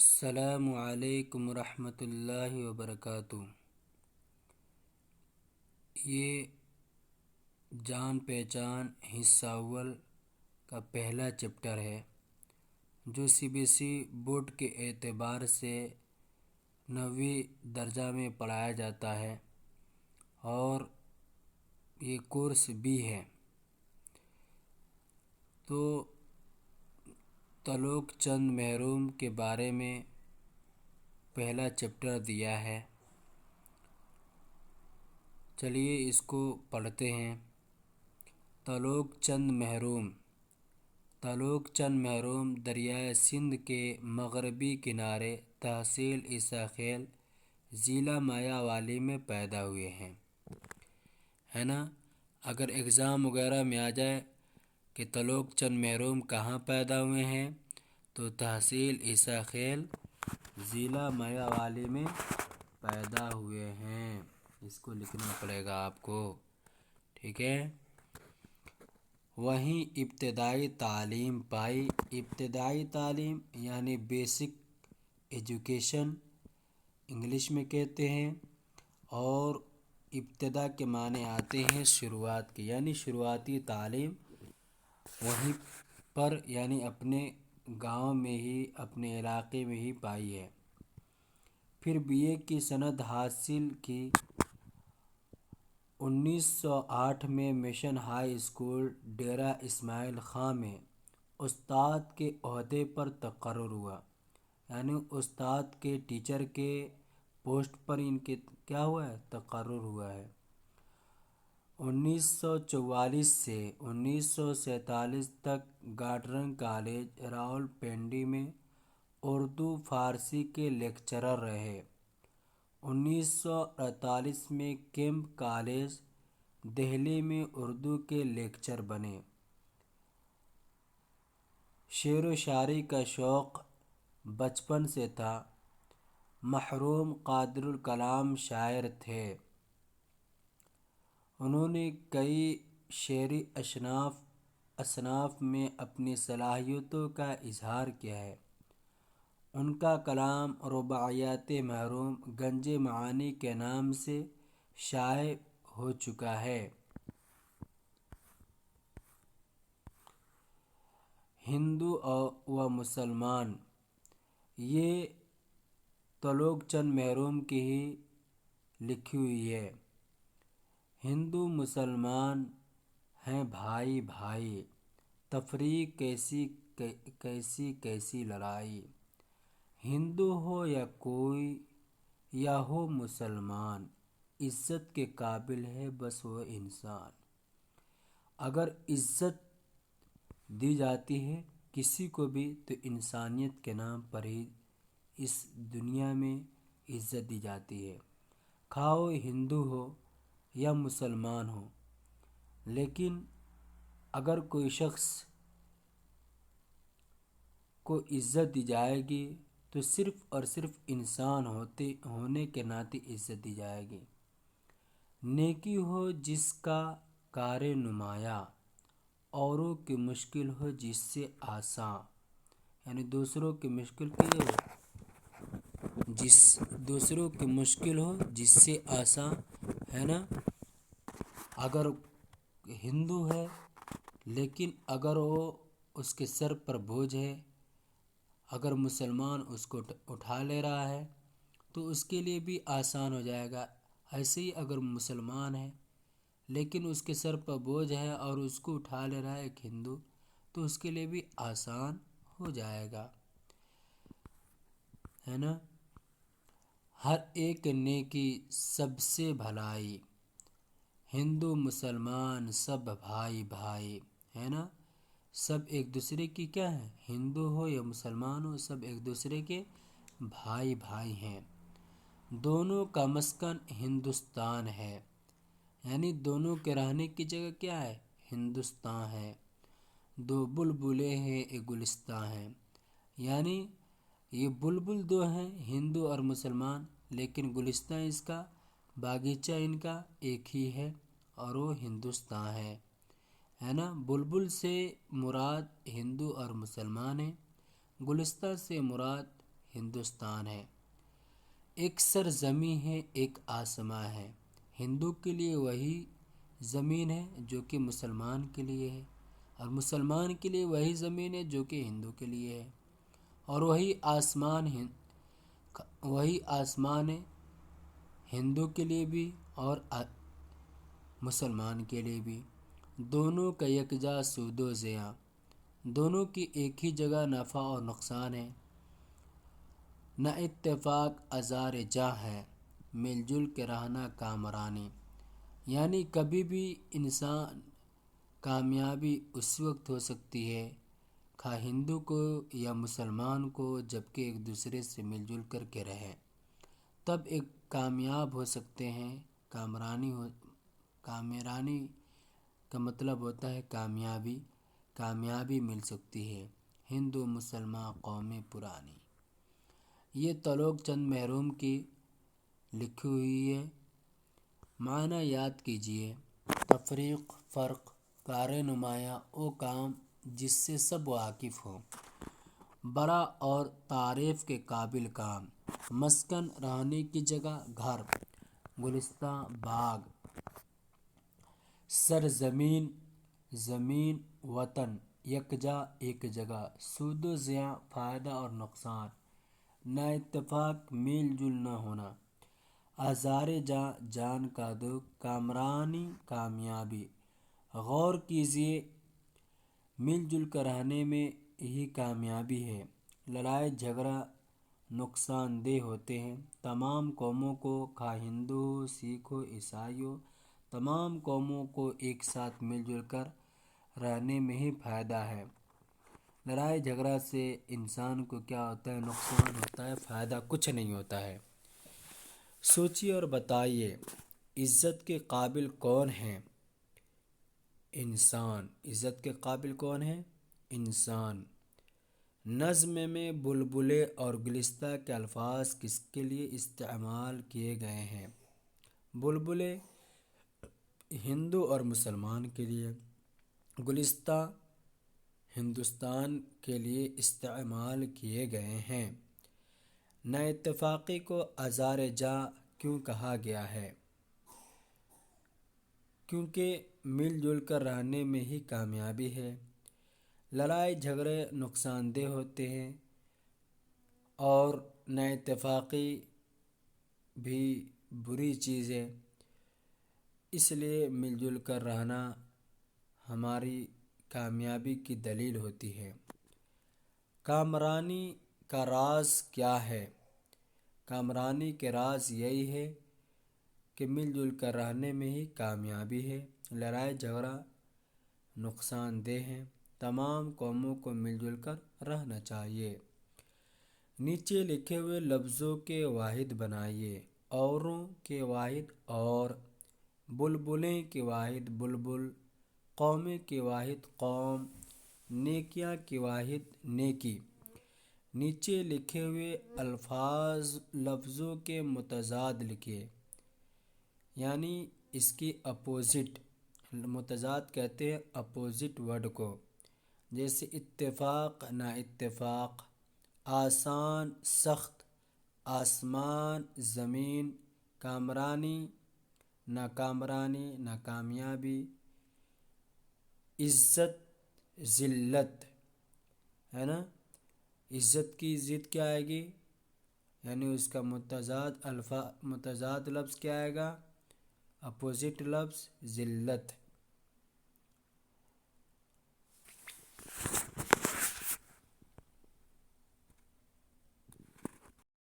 السلام علیکم ورحمۃ اللہ وبرکاتہ۔ یہ جان پہچان حصہ اول کا پہلا چیپٹر ہے جو C B S E board کے اعتبار سے 9ویں درجہ میں پڑھایا جاتا ہے اور یہ کورس بھی ہے۔ تو تعلق چند محروم کے بارے میں پہلا چیپٹر دیا ہے، چلیے اس کو پڑھتے ہیں۔ تعلق چند محروم۔ تعلق چند محروم دریائے سندھ کے مغربی کنارے تحصیل عیسیٰ خیل ضلع مایاوالی میں پیدا ہوئے ہیں، ہے نا۔ اگر ایگزام وغیرہ میں آ جائے کہ تعلق چند محروم کہاں پیدا ہوئے ہیں تو تحصیل عیسیٰ خیل ضلع مایاوالی میں پیدا ہوئے ہیں، اس کو لکھنا پڑے گا آپ کو، ٹھیک ہے۔ وہیں ابتدائی تعلیم پائی۔ ابتدائی تعلیم یعنی بیسک ایجوکیشن انگلش میں کہتے ہیں، اور ابتدا کے معنی آتے ہیں شروعات کی، یعنی شروعاتی تعلیم وہیں پر یعنی اپنے گاؤں میں ہی، اپنے علاقے میں ہی پائی ہے۔ پھر بی اے کی سند حاصل کی۔ 1908 میں mission high school Dera Ismail Khan میں استاد کے عہدے پر تقرر ہوا، یعنی استاد کے ٹیچر کے پوسٹ پر ان کے کیا ہوا ہے، تقرر ہوا ہے۔ 1944 سے 1947 تک گاٹرن کالج راولپنڈی میں اردو فارسی کے لیکچرر رہے۔ 1948 میں کیمپ کالج دہلی میں اردو کے لیکچرر بنے۔ شعر و شاعری کا شوق بچپن سے تھا۔ مرحوم قادر الکلام شاعر تھے۔ انہوں نے کئی شعری اصناف میں اپنی صلاحیتوں کا اظہار کیا ہے۔ ان کا کلام رباعیات مرحوم گنج معانی کے نام سے شائع ہو چکا ہے۔ ہندو و مسلمان، یہ تعلق چند محروم کی ہی لکھی ہوئی ہے۔ ہندو مسلمان ہیں بھائی بھائی، تفریق کیسی لڑائی۔ ہندو ہو یا کوئی یا ہو مسلمان، عزت کے قابل ہے بس وہ انسان۔ اگر عزت دی جاتی ہے کسی کو بھی تو انسانیت کے نام پر ہی اس دنیا میں عزت دی جاتی ہے، خواہ وہ ہندو ہو یا مسلمان ہو۔ لیکن اگر کوئی شخص کو عزت دی جائے گی تو صرف اور صرف انسان ہونے کے ناطے عزت دی جائے گی۔ نیکی ہو جس کا کار نمایاں، اوروں کی مشکل ہو جس سے آساں، یعنی دوسروں کی مشکل ہو جس سے آساں، ہے نا۔ اگر ہندو ہے لیکن اگر وہ اس کے سر پر بوجھ ہے، اگر مسلمان اس کو اٹھا لے رہا ہے تو اس کے لیے بھی آسان ہو جائے گا۔ ایسے ہی اگر مسلمان ہے لیکن اس کے سر پر بوجھ ہے اور اس کو اٹھا لے رہا ہے ایک ہندو، تو اس کے لیے بھی آسان ہو جائے گا، ہے نا۔ ہر ایک نیکی سب سے بھلائی، ہندو مسلمان سب بھائی بھائی، ہے نا۔ سب ایک دوسرے کی کیا ہے، ہندو ہو یا مسلمان ہو، سب ایک دوسرے کے بھائی بھائی ہیں۔ دونوں کا مسکن ہندوستان ہے، یعنی دونوں کے رہنے کی جگہ کیا ہے، ہندوستان ہے۔ دو بلبلیں ہیں ایک گلستاں ہے، یعنی یہ بلبل دو ہیں ہندو اور مسلمان، لیکن گلستاں اس کا، باغیچہ ان کا ایک ہی ہے اور وہ ہندوستان ہے نا۔ بلبل سے مراد ہندو اور مسلمان ہیں، گلستاں سے مراد ہندوستان ہے۔ ایک سرزمین ہے، ایک آسماں ہے۔ ہندو کے لیے وہی زمین ہے جو کہ مسلمان کے لیے ہے، اور مسلمان کے لیے وہی زمین ہے جو کہ ہندو کے لیے ہے، اور وہی آسمان ہے ہندو کے لیے بھی اور مسلمان کے لیے بھی۔ دونوں کا یکجا سود و زیاں، دونوں کی ایک ہی جگہ نفع اور نقصان ہے۔ نہ اتفاق آزار جاں ہے، مل جل کے رہنا کامرانی۔ یعنی کبھی بھی انسان کامیابی اس وقت ہو سکتی ہے، خواہ ہندو کو یا مسلمان کو، جبکہ ایک دوسرے سے مل جل کر کے رہیں، تب ایک کامیاب ہو سکتے ہیں۔ کامرانی کا مطلب ہوتا ہے کامیابی مل سکتی ہے۔ ہندو مسلمان قومیں پرانی، یہ تلوک چند محروم کی لکھی ہوئی ہے۔ معنی یاد کیجیے: تفریق، فرق، کار نمایاں وہ کام جس سے سب واقف ہوں، بڑا اور تعریف کے قابل کام۔ مسکن، رہنے کی جگہ، گھر، گلستان، باغ، سرزمین، زمین، وطن، یکجا، ایک جگہ، سود و زیاں، فائدہ اور نقصان، نہ اتفاق، میل جل نہ ہونا، آزار جاں، جان کا دکھ، کامرانی، کامیابی۔ غور کیجیے، مل جل کر رہنے میں ہی کامیابی ہے۔ لڑائی جھگڑا نقصان دہ ہوتے ہیں۔ تمام قوموں کو، خواہ ہندو ہو، سکھ ہو، عیسائی ہو، تمام قوموں کو ایک ساتھ مل جل کر رہنے میں ہی فائدہ ہے۔ لڑائی جھگڑا سے انسان کو کیا ہوتا ہے؟ نقصان ہوتا ہے، فائدہ کچھ نہیں ہوتا ہے۔ سوچیے اور بتائیے، عزت کے قابل کون ہے؟ انسان۔ عزت کے قابل کون ہے؟ انسان۔ نظم میں بلبلے اور گلستہ کے الفاظ کس کے لیے استعمال کیے گئے ہیں؟ بلبلے ہندو اور مسلمان کے لیے، گلستہ ہندوستان کے لیے استعمال کیے گئے ہیں۔ نہ اتفاقی کو آزار جاں کیوں کہا گیا ہے؟ کیونکہ مل جل کر رہنے میں ہی کامیابی ہے۔ لڑائی جھگڑے نقصان دہ ہوتے ہیں، اور نہ اتفاقی بھی بری چیز ہے، اس لیے مل جل کر رہنا ہماری کامیابی کی دلیل ہوتی ہے۔ کامرانی کا راز کیا ہے؟ کامرانی کے راز یہی ہے کہ مل جل کر رہنے میں ہی کامیابی ہے۔ لڑائی جھگڑا نقصان دہ ہے، تمام قوموں کو مل جل کر رہنا چاہیے۔ نیچے لکھے ہوئے لفظوں کے واحد بنائیے۔ اوروں کے واحد اور، بلبلیں کے واحد بلبل، قومیں کے واحد قوم، نیکیاں کے واحد نیکی۔ نیچے لکھے ہوئے لفظوں کے متضاد لکھیے، یعنی اس کی اپوزٹ۔ متضاد کہتے ہیں اپوزٹ ورڈ کو، جیسے اتفاق، نا اتفاق، آسان، سخت، آسمان، زمین، کامرانی، ناکامرانی، ناکامیابی، عزت، ذلت، ہے نا؟ عزت کی ضد کیا آئے گی؟ یعنی اس کا متضاد لفظ کیا آئے گا؟ اپوزٹ لفظ ذلت۔